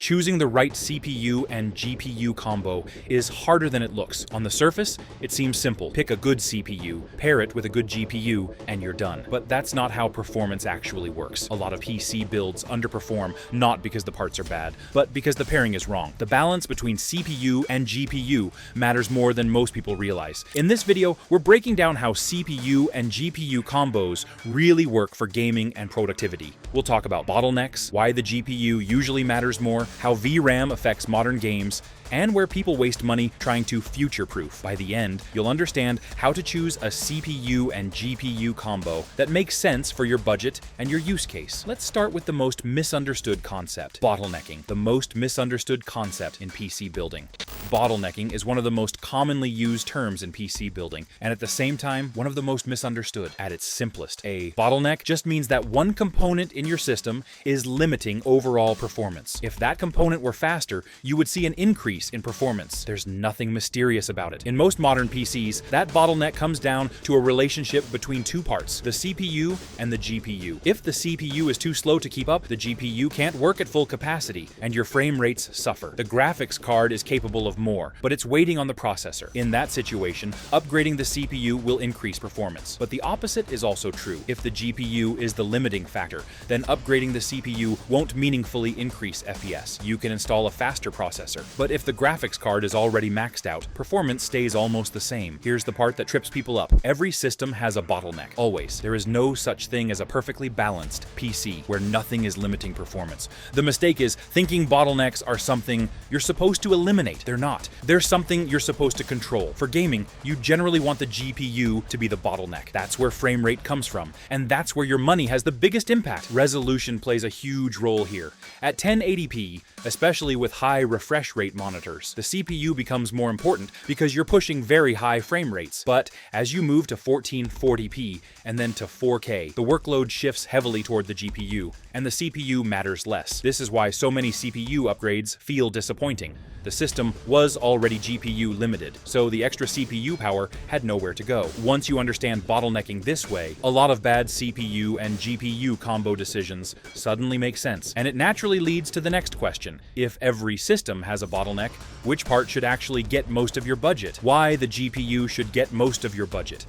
Choosing the right CPU and GPU combo is harder than it looks. On the surface, it seems simple. Pick a good CPU, pair it with a good GPU, and you're done. But that's not how performance actually works. A lot of PC builds underperform, not because the parts are bad, but because the pairing is wrong. The balance between CPU and GPU matters more than most people realize. In this video, we're breaking down how CPU and GPU combos really work for gaming and productivity. We'll talk about bottlenecks, why the GPU usually matters more, how VRAM affects modern games, and where people waste money trying to future-proof. By the end, you'll understand how to choose a CPU and GPU combo that makes sense for your budget and your use case. Let's start with the most misunderstood concept, bottlenecking, the most misunderstood concept in PC building. Bottlenecking is one of the most commonly used terms in PC building, and at the same time, one of the most misunderstood. At its simplest, a bottleneck just means that one component in your system is limiting overall performance. If that component were faster, you would see an increase in performance. There's nothing mysterious about it. In most modern PCs, that bottleneck comes down to a relationship between two parts, the CPU and the GPU. If the CPU is too slow to keep up, the GPU can't work at full capacity, and your frame rates suffer. The graphics card is capable of more, but it's waiting on the processor. In that situation, upgrading the CPU will increase performance. But the opposite is also true. If the GPU is the limiting factor, then upgrading the CPU won't meaningfully increase FPS. You can install a faster processor. But if the graphics card is already maxed out, performance stays almost the same. Here's the part that trips people up. Every system has a bottleneck. Always. There is no such thing as a perfectly balanced PC where nothing is limiting performance. The mistake is thinking bottlenecks are something you're supposed to eliminate. They're not. They're something you're supposed to control. For gaming, you generally want the GPU to be the bottleneck. That's where frame rate comes from, and that's where your money has the biggest impact. Resolution plays a huge role here. At 1080p, especially with high refresh rate monitors, the CPU becomes more important because you're pushing very high frame rates. But as you move to 1440p and then to 4K, the workload shifts heavily toward the GPU, and the CPU matters less. This is why so many CPU upgrades feel disappointing. The system was already GPU limited, so the extra CPU power had nowhere to go. Once you understand bottlenecking this way, a lot of bad CPU and GPU combo decisions suddenly make sense. And it naturally leads to the next question. If every system has a bottleneck, which part should actually get most of your budget? Why the GPU should get most of your budget?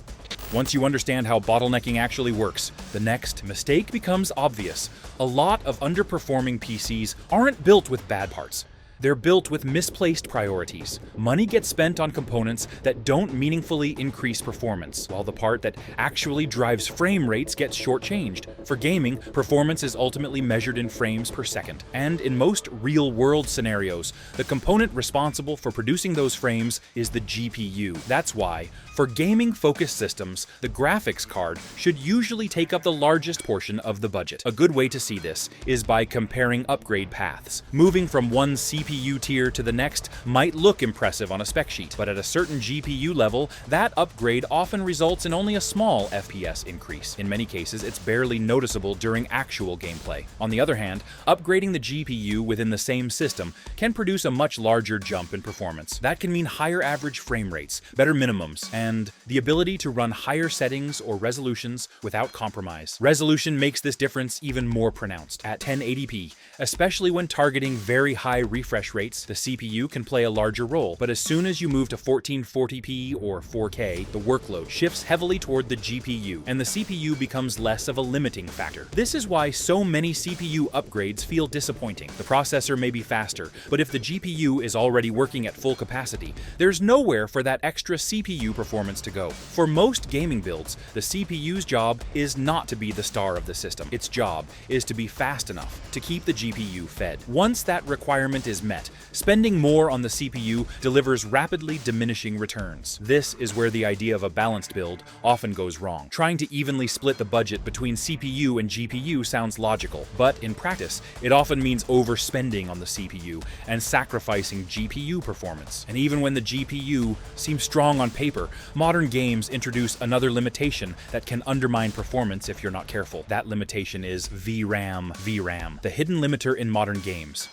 Once you understand how bottlenecking actually works, the next mistake becomes obvious. A lot of underperforming PCs aren't built with bad parts. They're built with misplaced priorities. Money gets spent on components that don't meaningfully increase performance, while the part that actually drives frame rates gets shortchanged. For gaming, performance is ultimately measured in frames per second. And in most real-world scenarios, the component responsible for producing those frames is the GPU. That's why, for gaming-focused systems, the graphics card should usually take up the largest portion of the budget. A good way to see this is by comparing upgrade paths. Moving from one CPU tier to the next might look impressive on a spec sheet, but at a certain GPU level, that upgrade often results in only a small FPS increase. In many cases, it's barely noticeable during actual gameplay. On the other hand, upgrading the GPU within the same system can produce a much larger jump in performance. That can mean higher average frame rates, better minimums, and the ability to run higher settings or resolutions without compromise. Resolution makes this difference even more pronounced. At 1080p, especially when targeting very high refresh rates, the CPU can play a larger role. But as soon as you move to 1440p or 4K, the workload shifts heavily toward the GPU, and the CPU becomes less of a limiting factor. This is why so many CPU upgrades feel disappointing. The processor may be faster, but if the GPU is already working at full capacity, there's nowhere for that extra CPU performance to go. For most gaming builds, the CPU's job is not to be the star of the system. Its job is to be fast enough to keep the GPU fed. Once that requirement is met, spending more on the CPU delivers rapidly diminishing returns. This is where the idea of a balanced build often goes wrong. Trying to evenly split the budget between CPU and GPU sounds logical, but in practice, it often means overspending on the CPU and sacrificing GPU performance. And even when the GPU seems strong on paper, modern games introduce another limitation that can undermine performance if you're not careful. That limitation is VRAM, the hidden limiter in modern games.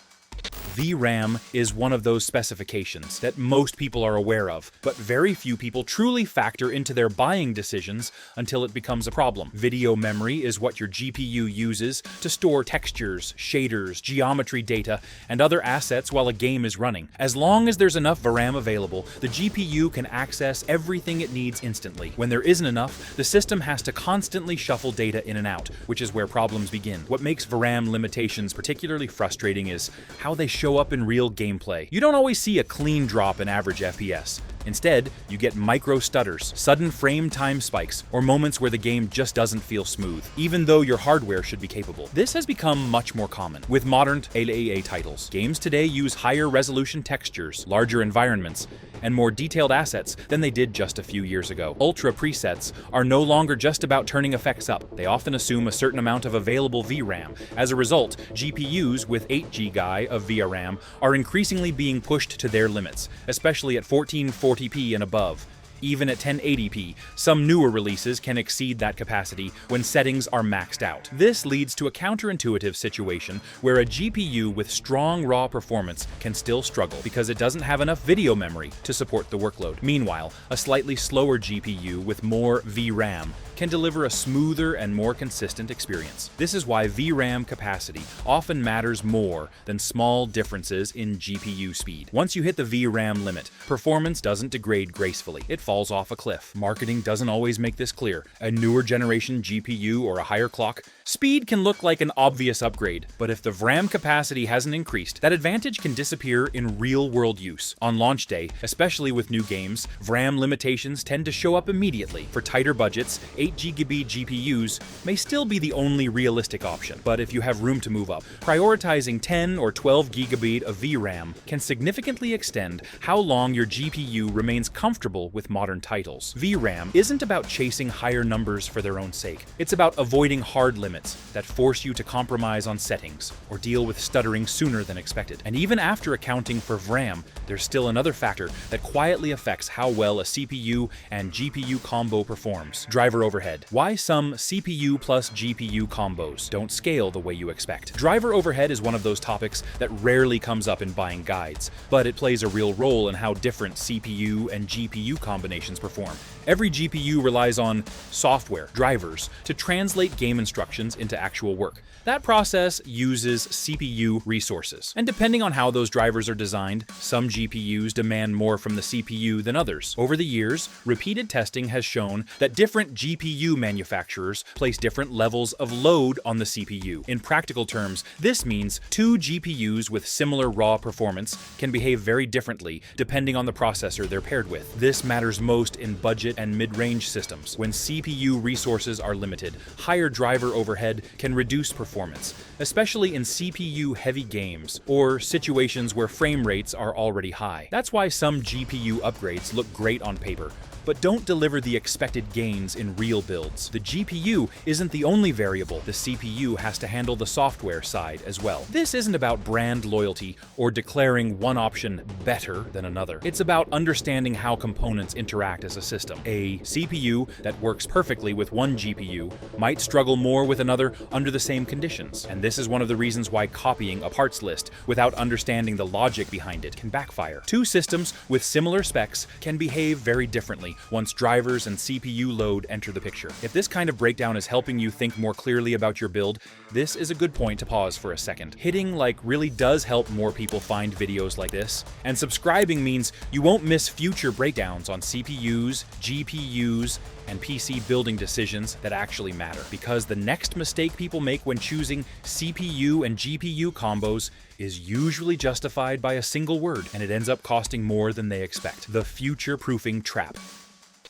VRAM is one of those specifications that most people are aware of, but very few people truly factor into their buying decisions until it becomes a problem. Video memory is what your GPU uses to store textures, shaders, geometry data, and other assets while a game is running. As long as there's enough VRAM available, the GPU can access everything it needs instantly. When there isn't enough, the system has to constantly shuffle data in and out, which is where problems begin. What makes VRAM limitations particularly frustrating is how they show up in real gameplay. You don't always see a clean drop in average FPS. Instead, you get micro stutters, sudden frame time spikes, or moments where the game just doesn't feel smooth, even though your hardware should be capable. This has become much more common with modern AAA titles. Games today use higher resolution textures, larger environments, and more detailed assets than they did just a few years ago. Ultra presets are no longer just about turning effects up. They often assume a certain amount of available VRAM. As a result, GPUs with 8 GB of VRAM are increasingly being pushed to their limits, especially at 1440p and above. Even at 1080p, some newer releases can exceed that capacity when settings are maxed out. This leads to a counterintuitive situation where a GPU with strong raw performance can still struggle because it doesn't have enough video memory to support the workload. Meanwhile, a slightly slower GPU with more VRAM can deliver a smoother and more consistent experience. This is why VRAM capacity often matters more than small differences in GPU speed. Once you hit the VRAM limit, performance doesn't degrade gracefully. It falls off a cliff. Marketing doesn't always make this clear. A newer generation GPU or a higher clock, speed can look like an obvious upgrade, but if the VRAM capacity hasn't increased, that advantage can disappear in real-world use. On launch day, especially with new games, VRAM limitations tend to show up immediately. For tighter budgets, 8 GB GPUs may still be the only realistic option, but if you have room to move up, prioritizing 10 or 12 GB of VRAM can significantly extend how long your GPU remains comfortable with modern titles. VRAM isn't about chasing higher numbers for their own sake. It's about avoiding hard limits that force you to compromise on settings or deal with stuttering sooner than expected. And even after accounting for VRAM, there's still another factor that quietly affects how well a CPU and GPU combo performs: driver overhead. Why some CPU plus GPU combos don't scale the way you expect. Driver overhead is one of those topics that rarely comes up in buying guides, but it plays a real role in how different CPU and GPU combinations perform. Every GPU relies on software, drivers, to translate game instructions into actual work. That process uses CPU resources. And depending on how those drivers are designed, some GPUs demand more from the CPU than others. Over the years, repeated testing has shown that different GPU manufacturers place different levels of load on the CPU. In practical terms, this means two GPUs with similar raw performance can behave very differently depending on the processor they're paired with. This matters most in budget and mid-range systems. When CPU resources are limited, higher driver overhead can reduce performance, especially in CPU-heavy games or situations where frame rates are already high. That's why some GPU upgrades look great on paper, but don't deliver the expected gains in real builds. The GPU isn't the only variable. The CPU has to handle the software side as well. This isn't about brand loyalty or declaring one option better than another. It's about understanding how components interact as a system. A CPU that works perfectly with one GPU might struggle more with another under the same conditions. And this is one of the reasons why copying a parts list without understanding the logic behind it can backfire. Two systems with similar specs can behave very differently once drivers and CPU load enter the picture. If this kind of breakdown is helping you think more clearly about your build, this is a good point to pause for a second. Hitting like really does help more people find videos like this, and subscribing means you won't miss future breakdowns on CPUs, GPUs, and PC building decisions that actually matter. Because the next mistake people make when choosing CPU and GPU combos is usually justified by a single word, and it ends up costing more than they expect. The future-proofing trap.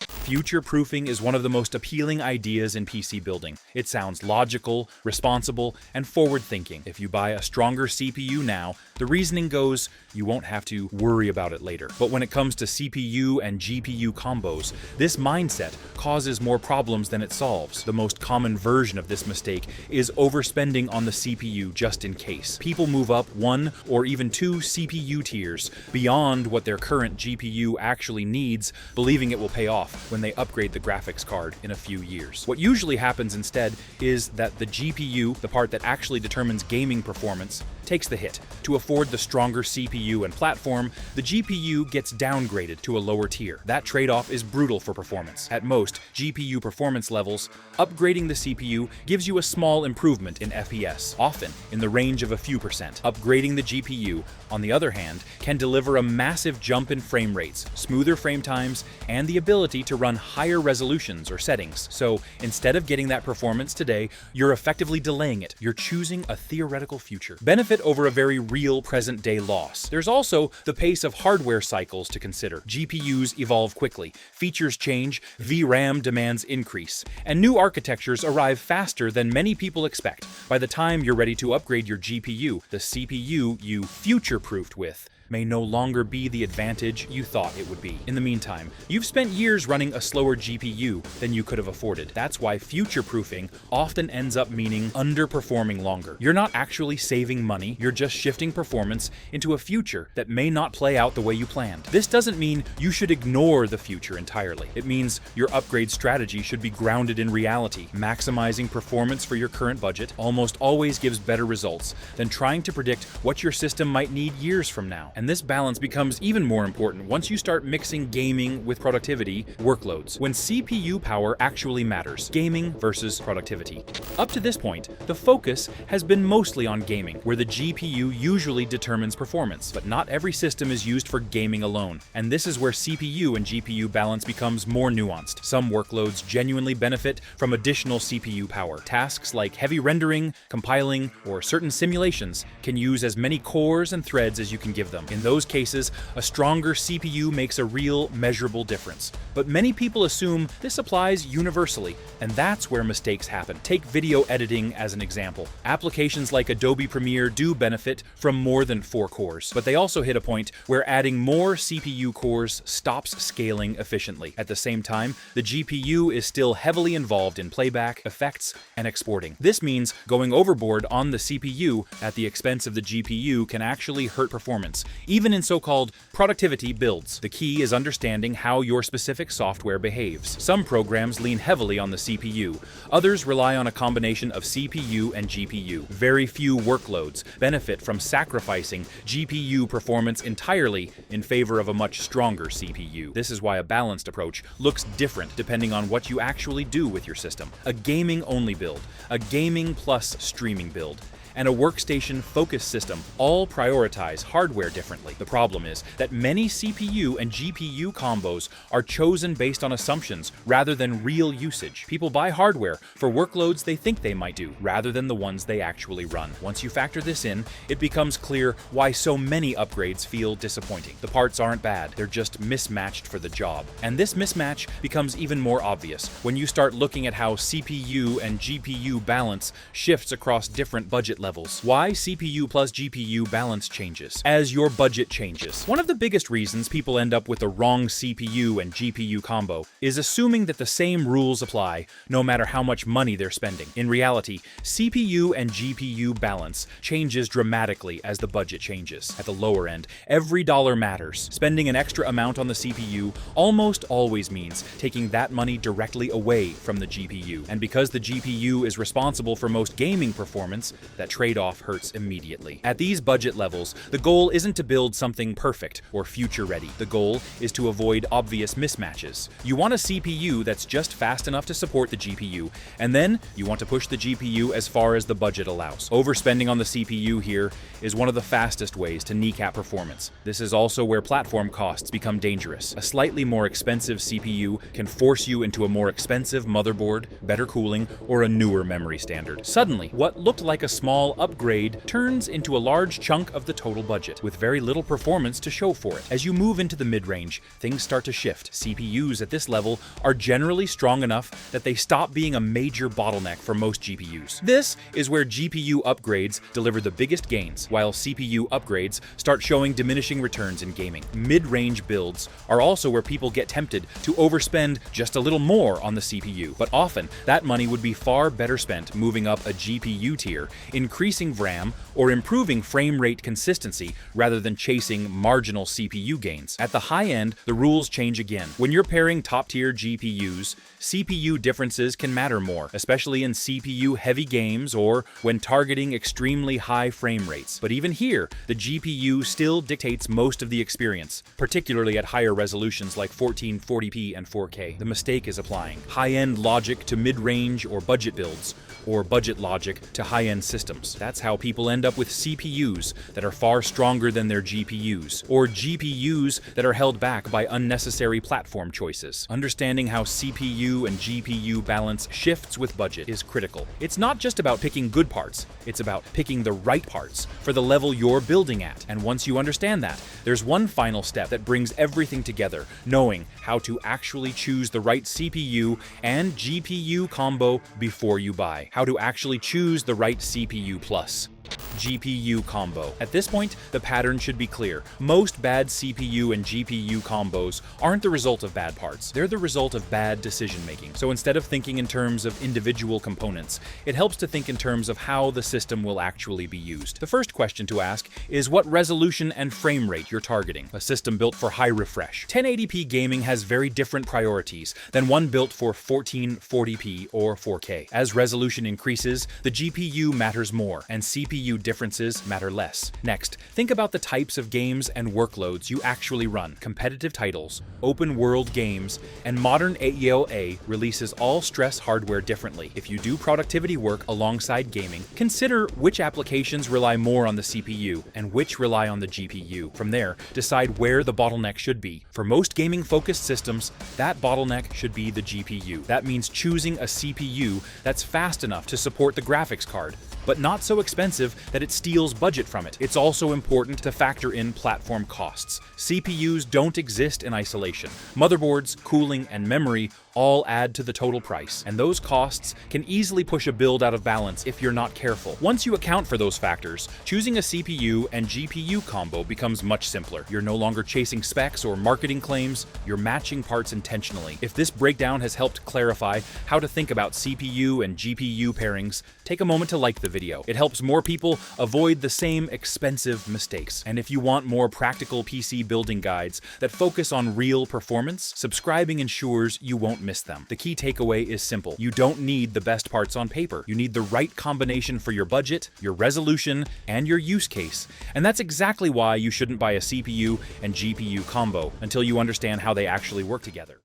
Future-proofing is one of the most appealing ideas in PC building. It sounds logical, responsible, and forward-thinking. If you buy a stronger CPU now, the reasoning goes, you won't have to worry about it later. But when it comes to CPU and GPU combos, this mindset causes more problems than it solves. The most common version of this mistake is overspending on the CPU just in case. People move up one or even two CPU tiers beyond what their current GPU actually needs, believing it will pay off when they upgrade the graphics card in a few years. What usually happens instead is that the GPU, the part that actually determines gaming performance, takes the hit. To afford the stronger CPU and platform, the GPU gets downgraded to a lower tier. That trade-off is brutal for performance. At most GPU performance levels, upgrading the CPU gives you a small improvement in FPS, often in the range of a few percent. Upgrading the GPU, on the other hand, can deliver a massive jump in frame rates, smoother frame times, and the ability to run higher resolutions or settings. So instead of getting that performance today, you're effectively delaying it. You're choosing a theoretical future. Benefit over a very real present-day loss. There's also the pace of hardware cycles to consider. GPUs evolve quickly, features change, VRAM demands increase, and new architectures arrive faster than many people expect. By the time you're ready to upgrade your GPU, the CPU you future-proofed with may no longer be the advantage you thought it would be. In the meantime, you've spent years running a slower GPU than you could have afforded. That's why future-proofing often ends up meaning underperforming longer. You're not actually saving money, you're just shifting performance into a future that may not play out the way you planned. This doesn't mean you should ignore the future entirely. It means your upgrade strategy should be grounded in reality. Maximizing performance for your current budget almost always gives better results than trying to predict what your system might need years from now. And this balance becomes even more important once you start mixing gaming with productivity workloads, when CPU power actually matters, gaming versus productivity. Up to this point, the focus has been mostly on gaming, where the GPU usually determines performance, but not every system is used for gaming alone, and this is where CPU and GPU balance becomes more nuanced. Some workloads genuinely benefit from additional CPU power. Tasks like heavy rendering, compiling, or certain simulations can use as many cores and threads as you can give them. In those cases, a stronger CPU makes a real, measurable difference. But many people assume this applies universally, and that's where mistakes happen. Take video editing as an example. Applications like Adobe Premiere do benefit from more than 4 cores, but they also hit a point where adding more CPU cores stops scaling efficiently. At the same time, the GPU is still heavily involved in playback, effects, and exporting. This means going overboard on the CPU at the expense of the GPU can actually hurt performance, even in so-called productivity builds. The key is understanding how your specific software behaves. Some programs lean heavily on the CPU. Others rely on a combination of CPU and GPU. Very few workloads benefit from sacrificing GPU performance entirely in favor of a much stronger CPU. This is why a balanced approach looks different depending on what you actually do with your system. A gaming-only build, a gaming plus streaming build, and a workstation-focused system all prioritize hardware differently. The problem is that many CPU and GPU combos are chosen based on assumptions rather than real usage. People buy hardware for workloads they think they might do, rather than the ones they actually run. Once you factor this in, it becomes clear why so many upgrades feel disappointing. The parts aren't bad, they're just mismatched for the job. And this mismatch becomes even more obvious when you start looking at how CPU and GPU balance shifts across different budget levels. Why CPU plus GPU balance changes as your budget changes. One of the biggest reasons people end up with the wrong CPU and GPU combo is assuming that the same rules apply no matter how much money they're spending. In reality, CPU and GPU balance changes dramatically as the budget changes. At the lower end, every dollar matters. Spending an extra amount on the CPU almost always means taking that money directly away from the GPU. And because the GPU is responsible for most gaming performance, that trade-off hurts immediately. At these budget levels, the goal isn't to build something perfect or future-ready. The goal is to avoid obvious mismatches. You want a CPU that's just fast enough to support the GPU, and then you want to push the GPU as far as the budget allows. Overspending on the CPU here is one of the fastest ways to kneecap performance. This is also where platform costs become dangerous. A slightly more expensive CPU can force you into a more expensive motherboard, better cooling, or a newer memory standard. Suddenly, what looked like a small upgrade turns into a large chunk of the total budget, with very little performance to show for it. As you move into the mid-range, things start to shift. CPUs at this level are generally strong enough that they stop being a major bottleneck for most GPUs. This is where GPU upgrades deliver the biggest gains, while CPU upgrades start showing diminishing returns in gaming. Mid-range builds are also where people get tempted to overspend just a little more on the CPU, but often that money would be far better spent moving up a GPU tier, increasing increasing VRAM or improving frame rate consistency rather than chasing marginal CPU gains. At the high end, the rules change again. When you're pairing top-tier GPUs, CPU differences can matter more, especially in CPU-heavy games or when targeting extremely high frame rates. But even here, the GPU still dictates most of the experience, particularly at higher resolutions like 1440p and 4K. The mistake is applying high-end logic to mid-range or budget builds, or budget logic to high-end systems. That's how people end up with CPUs that are far stronger than their GPUs, or GPUs that are held back by unnecessary platform choices. Understanding how CPU and GPU balance shifts with budget is critical. It's not just about picking good parts, it's about picking the right parts for the level you're building at. And once you understand that, there's one final step that brings everything together, knowing how to actually choose the right CPU and GPU combo before you buy. How to actually choose the right CPU plus GPU combo. At this point, the pattern should be clear. Most bad CPU and GPU combos aren't the result of bad parts. They're the result of bad decision-making. So instead of thinking in terms of individual components, it helps to think in terms of how the system will actually be used. The first question to ask is what resolution and frame rate you're targeting. A system built for high refresh. 1080p gaming has very different priorities than one built for 1440p or 4K. As resolution increases, the GPU matters more, and CPU differences matter less. Next, think about the types of games and workloads you actually run. Competitive titles, open-world games, and modern AEOA releases all stress hardware differently. If you do productivity work alongside gaming, consider which applications rely more on the CPU and which rely on the GPU. From there, decide where the bottleneck should be. For most gaming-focused systems, that bottleneck should be the GPU. That means choosing a CPU that's fast enough to support the graphics card, but not so expensive that it steals budget from it. It's also important to factor in platform costs. CPUs don't exist in isolation. Motherboards, cooling, and memory all add to the total price, and those costs can easily push a build out of balance if you're not careful. Once you account for those factors, choosing a CPU and GPU combo becomes much simpler. You're no longer chasing specs or marketing claims, you're matching parts intentionally. If this breakdown has helped clarify how to think about CPU and GPU pairings, take a moment to like the video. It helps more people avoid the same expensive mistakes. And if you want more practical PC building guides that focus on real performance, subscribing ensures you won't miss them. The key takeaway is simple. You don't need the best parts on paper. You need the right combination for your budget, your resolution, and your use case. And that's exactly why you shouldn't buy a CPU and GPU combo until you understand how they actually work together.